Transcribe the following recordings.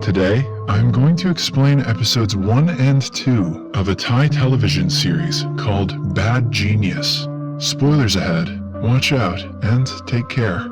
Today, I'm going to explain episodes 1 and 2 of a Thai television series called Bad Genius. Spoilers ahead, watch out, and take care.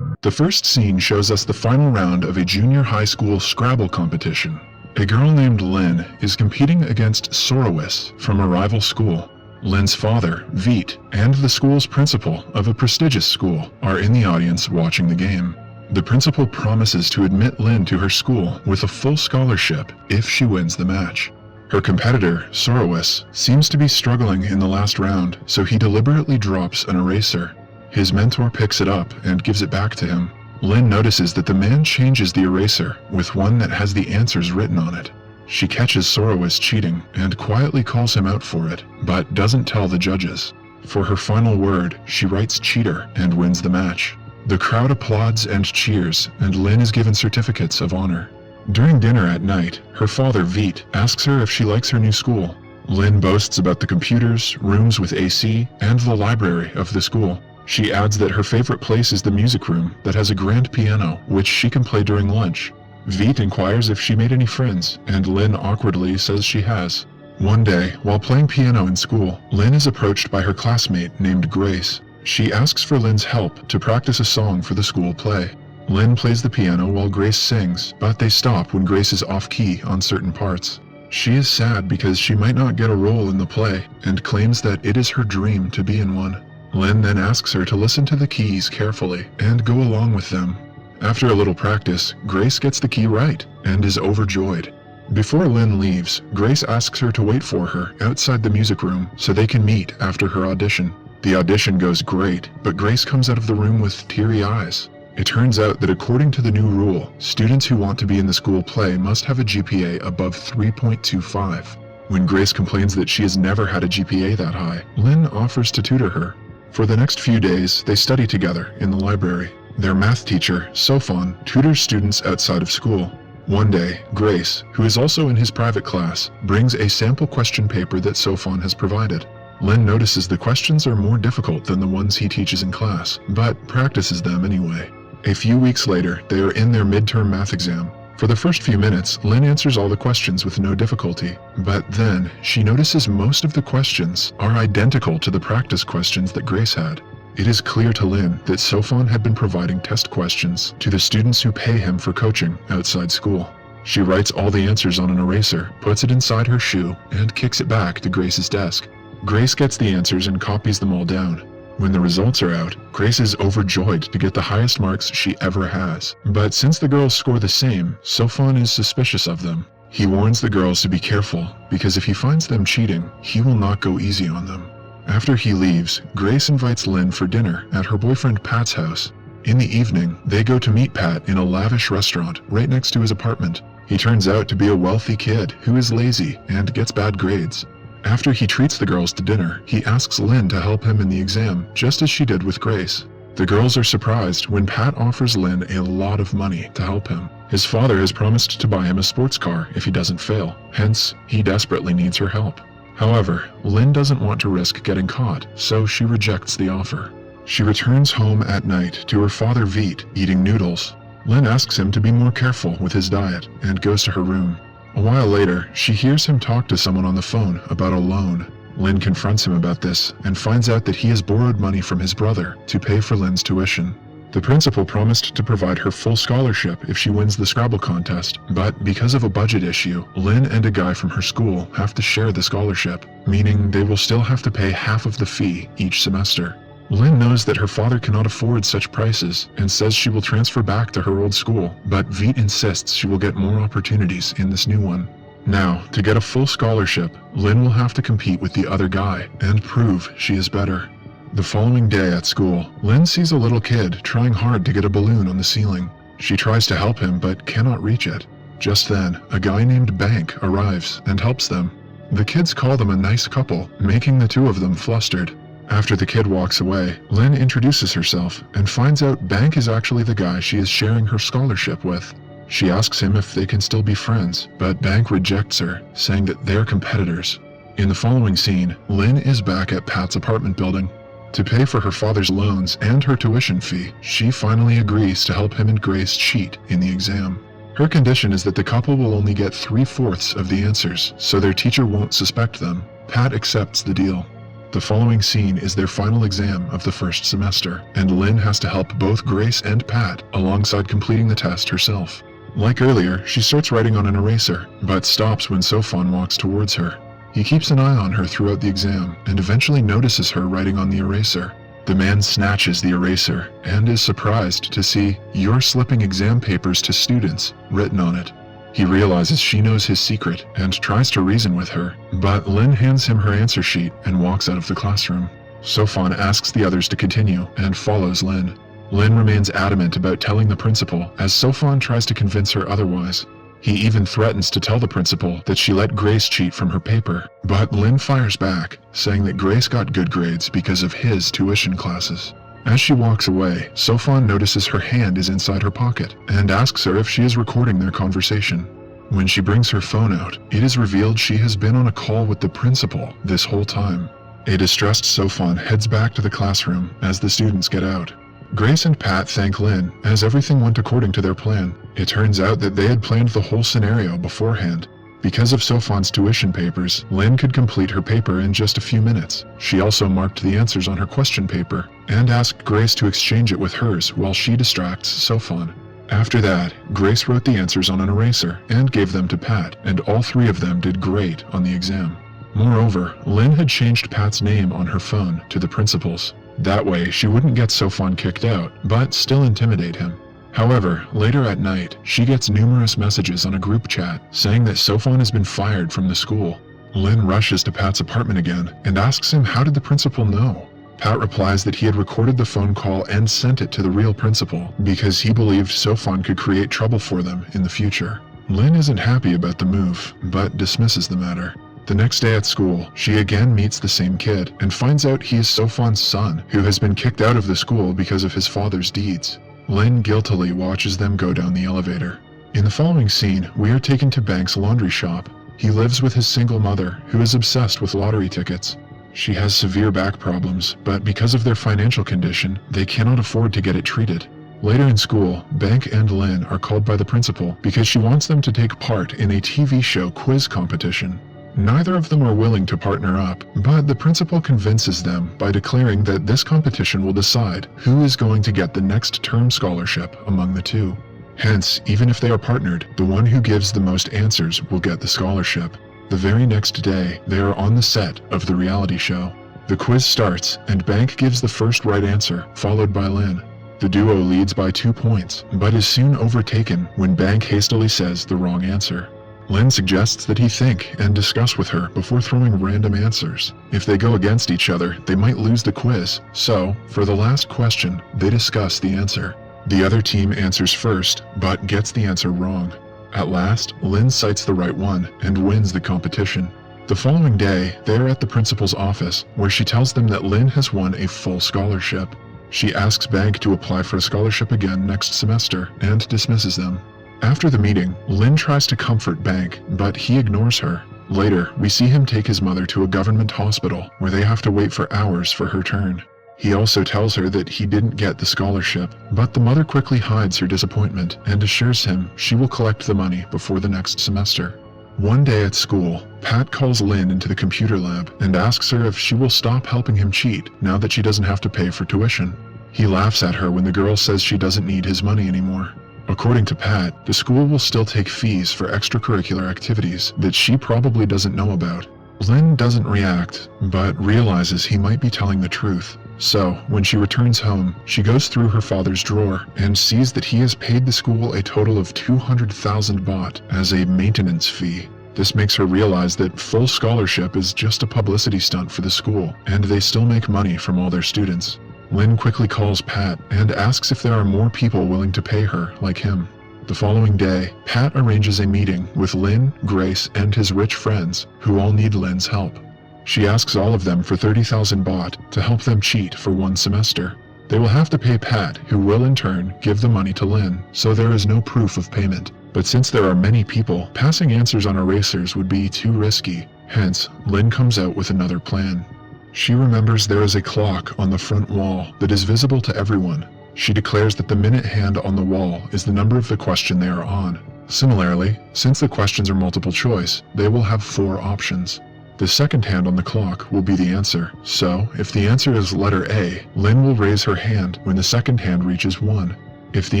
The first scene shows us the final round of a junior high school Scrabble competition. A girl named Lynn is competing against Sorowis from a rival school. Lynn's father, Veet, and the school's principal of a prestigious school are in the audience watching the game. The principal promises to admit Lynn to her school with a full scholarship if she wins the match. Her competitor, Sorowis, seems to be struggling in the last round, so he deliberately drops an eraser. His mentor picks it up and gives it back to him. Lynn notices that the man changes the eraser with one that has the answers written on it. She catches Sorowis cheating and quietly calls him out for it, but doesn't tell the judges. For her final word, she writes cheater and wins the match. The crowd applauds and cheers, and Lynn is given certificates of honor. During dinner at night, her father, Veet, asks her if she likes her new school. Lynn boasts about the computers, rooms with AC, and the library of the school. She adds that her favorite place is the music room that has a grand piano, which she can play during lunch. Veet inquires if she made any friends, and Lynn awkwardly says she has. One day, while playing piano in school, Lynn is approached by her classmate named Grace. She asks for Lynn's help to practice a song for the school play. Lynn plays the piano while Grace sings, but they stop when Grace is off-key on certain parts. She is sad because she might not get a role in the play, and claims that it is her dream to be in one. Lynn then asks her to listen to the keys carefully and go along with them. After a little practice, Grace gets the key right and is overjoyed. Before Lynn leaves, Grace asks her to wait for her outside the music room so they can meet after her audition. The audition goes great, but Grace comes out of the room with teary eyes. It turns out that according to the new rule, students who want to be in the school play must have a GPA above 3.25. When Grace complains that she has never had a GPA that high, Lynn offers to tutor her. For the next few days, they study together in the library. Their math teacher, Sofon, tutors students outside of school. One day, Grace, who is also in his private class, brings a sample question paper that Sofon has provided. Lynn notices the questions are more difficult than the ones he teaches in class, but practices them anyway. A few weeks later, they are in their midterm math exam. For the first few minutes, Lynn answers all the questions with no difficulty, but then she notices most of the questions are identical to the practice questions that Grace had. It is clear to Lynn that Sofon had been providing test questions to the students who pay him for coaching outside school. She writes all the answers on an eraser, puts it inside her shoe, and kicks it back to Grace's desk. Grace gets the answers and copies them all down. When the results are out, Grace is overjoyed to get the highest marks she ever has. But since the girls score the same, Sofon is suspicious of them. He warns the girls to be careful, because if he finds them cheating, he will not go easy on them. After he leaves, Grace invites Lynn for dinner at her boyfriend Pat's house. In the evening, they go to meet Pat in a lavish restaurant right next to his apartment. He turns out to be a wealthy kid who is lazy and gets bad grades. After he treats the girls to dinner, he asks Lynn to help him in the exam, just as she did with Grace. The girls are surprised when Pat offers Lynn a lot of money to help him. His father has promised to buy him a sports car if he doesn't fail, hence, he desperately needs her help. However, Lynn doesn't want to risk getting caught, so she rejects the offer. She returns home at night to her father Veet eating noodles. Lynn asks him to be more careful with his diet and goes to her room. A while later, she hears him talk to someone on the phone about a loan. Lynn confronts him about this and finds out that he has borrowed money from his brother to pay for Lynn's tuition. The principal promised to provide her full scholarship if she wins the Scrabble contest, but because of a budget issue, Lynn and a guy from her school have to share the scholarship, meaning they will still have to pay half of the fee each semester. Lynn knows that her father cannot afford such prices and says she will transfer back to her old school, but Veet insists she will get more opportunities in this new one. Now, to get a full scholarship, Lynn will have to compete with the other guy and prove she is better. The following day at school, Lynn sees a little kid trying hard to get a balloon on the ceiling. She tries to help him but cannot reach it. Just then, a guy named Bank arrives and helps them. The kids call them a nice couple, making the two of them flustered. After the kid walks away, Lynn introduces herself and finds out Bank is actually the guy she is sharing her scholarship with. She asks him if they can still be friends, but Bank rejects her, saying that they're competitors. In the following scene, Lynn is back at Pat's apartment building. To pay for her father's loans and her tuition fee, she finally agrees to help him and Grace cheat in the exam. Her condition is that the couple will only get 3/4 of the answers, so their teacher won't suspect them. Pat accepts the deal. The following scene is their final exam of the first semester, and Lynn has to help both Grace and Pat alongside completing the test herself. Like earlier, she starts writing on an eraser, but stops when Sophon walks towards her. He keeps an eye on her throughout the exam, and eventually notices her writing on the eraser. The man snatches the eraser, and is surprised to see "You're slipping exam papers to students" written on it. He realizes she knows his secret, and tries to reason with her, but Lynn hands him her answer sheet and walks out of the classroom. Sophon asks the others to continue, and follows Lynn. Lynn remains adamant about telling the principal, as Sophon tries to convince her otherwise. He even threatens to tell the principal that she let Grace cheat from her paper, but Lynn fires back, saying that Grace got good grades because of his tuition classes. As she walks away, Sophon notices her hand is inside her pocket, and asks her if she is recording their conversation. When she brings her phone out, it is revealed she has been on a call with the principal this whole time. A distressed Sophon heads back to the classroom as the students get out. Grace and Pat thank Lynn, as everything went according to their plan. It turns out that they had planned the whole scenario beforehand. Because of Sophon's tuition papers, Lynn could complete her paper in just a few minutes. She also marked the answers on her question paper, and asked Grace to exchange it with hers while she distracts Sophon. After that, Grace wrote the answers on an eraser and gave them to Pat, and all three of them did great on the exam. Moreover, Lynn had changed Pat's name on her phone to the principal's. That way, she wouldn't get Sophon kicked out, but still intimidate him. However, later at night, she gets numerous messages on a group chat saying that Sophon has been fired from the school. Lynn rushes to Pat's apartment again and asks him how did the principal know. Pat replies that he had recorded the phone call and sent it to the real principal because he believed Sophon could create trouble for them in the future. Lynn isn't happy about the move, but dismisses the matter. The next day at school, she again meets the same kid and finds out he is Sophon's son, who has been kicked out of the school because of his father's deeds. Lynn guiltily watches them go down the elevator. In the following scene, we are taken to Bank's laundry shop. He lives with his single mother, who is obsessed with lottery tickets. She has severe back problems, but because of their financial condition, they cannot afford to get it treated. Later in school, Bank and Lynn are called by the principal because she wants them to take part in a TV show quiz competition. Neither of them are willing to partner up, but the principal convinces them by declaring that this competition will decide who is going to get the next term scholarship among the two. Hence, even if they are partnered, the one who gives the most answers will get the scholarship. The very next day, they are on the set of the reality show. The quiz starts, and Bank gives the first right answer, followed by Lynn. The duo leads by 2 points, but is soon overtaken when Bank hastily says the wrong answer. Lynn suggests that he think and discuss with her before throwing random answers. If they go against each other, they might lose the quiz, so, for the last question, they discuss the answer. The other team answers first, but gets the answer wrong. At last, Lynn cites the right one and wins the competition. The following day, they are at the principal's office, where she tells them that Lynn has won a full scholarship. She asks Bank to apply for a scholarship again next semester, and dismisses them. After the meeting, Lynn tries to comfort Bank, but he ignores her. Later, we see him take his mother to a government hospital, where they have to wait for hours for her turn. He also tells her that he didn't get the scholarship, but the mother quickly hides her disappointment and assures him she will collect the money before the next semester. One day at school, Pat calls Lynn into the computer lab and asks her if she will stop helping him cheat now that she doesn't have to pay for tuition. He laughs at her when the girl says she doesn't need his money anymore. According to Pat, the school will still take fees for extracurricular activities that she probably doesn't know about. Lynn doesn't react, but realizes he might be telling the truth. So, when she returns home, she goes through her father's drawer and sees that he has paid the school a total of 200,000 baht as a maintenance fee. This makes her realize that full scholarship is just a publicity stunt for the school, and they still make money from all their students. Lynn quickly calls Pat and asks if there are more people willing to pay her like him. The following day, Pat arranges a meeting with Lynn, Grace, and his rich friends, who all need Lynn's help. She asks all of them for 30,000 baht to help them cheat for 1 semester. They will have to pay Pat, who will in turn give the money to Lynn, so there is no proof of payment. But since there are many people, passing answers on erasers would be too risky. Hence, Lynn comes out with another plan. She remembers there is a clock on the front wall that is visible to everyone. She declares that the minute hand on the wall is the number of the question they are on. Similarly, since the questions are multiple choice, they will have 4 options. The second hand on the clock will be the answer, so if the answer is letter A, Lynn will raise her hand when the second hand reaches 1. If the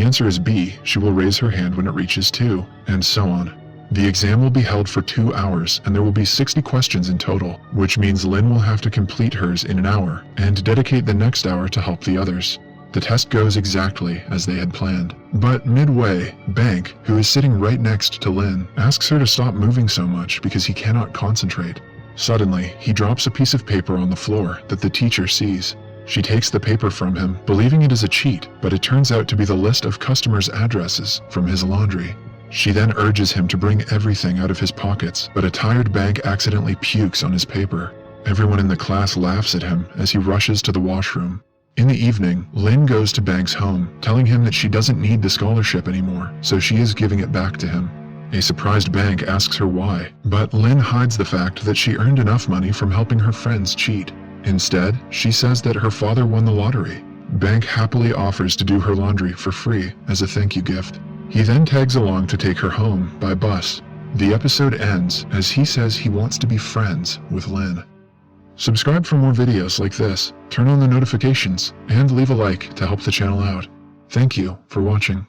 answer is B, she will raise her hand when it reaches 2, and so on. The exam will be held for 2 hours, and there will be 60 questions in total, which means Lynn will have to complete hers in an hour, and dedicate the next hour to help the others. The test goes exactly as they had planned. But midway, Bank, who is sitting right next to Lynn, asks her to stop moving so much because he cannot concentrate. Suddenly, he drops a piece of paper on the floor that the teacher sees. She takes the paper from him, believing it is a cheat, but it turns out to be the list of customers' addresses from his laundry. She then urges him to bring everything out of his pockets, but a tired Bank accidentally pukes on his paper. Everyone in the class laughs at him as he rushes to the washroom. In the evening, Lynn goes to Bank's home, telling him that she doesn't need the scholarship anymore, so she is giving it back to him. A surprised Bank asks her why, but Lynn hides the fact that she earned enough money from helping her friends cheat. Instead, she says that her father won the lottery. Bank happily offers to do her laundry for free as a thank you gift. He then tags along to take her home by bus. The episode ends as he says he wants to be friends with Lynn. Subscribe for more videos like this, turn on the notifications, and leave a like to help the channel out. Thank you for watching.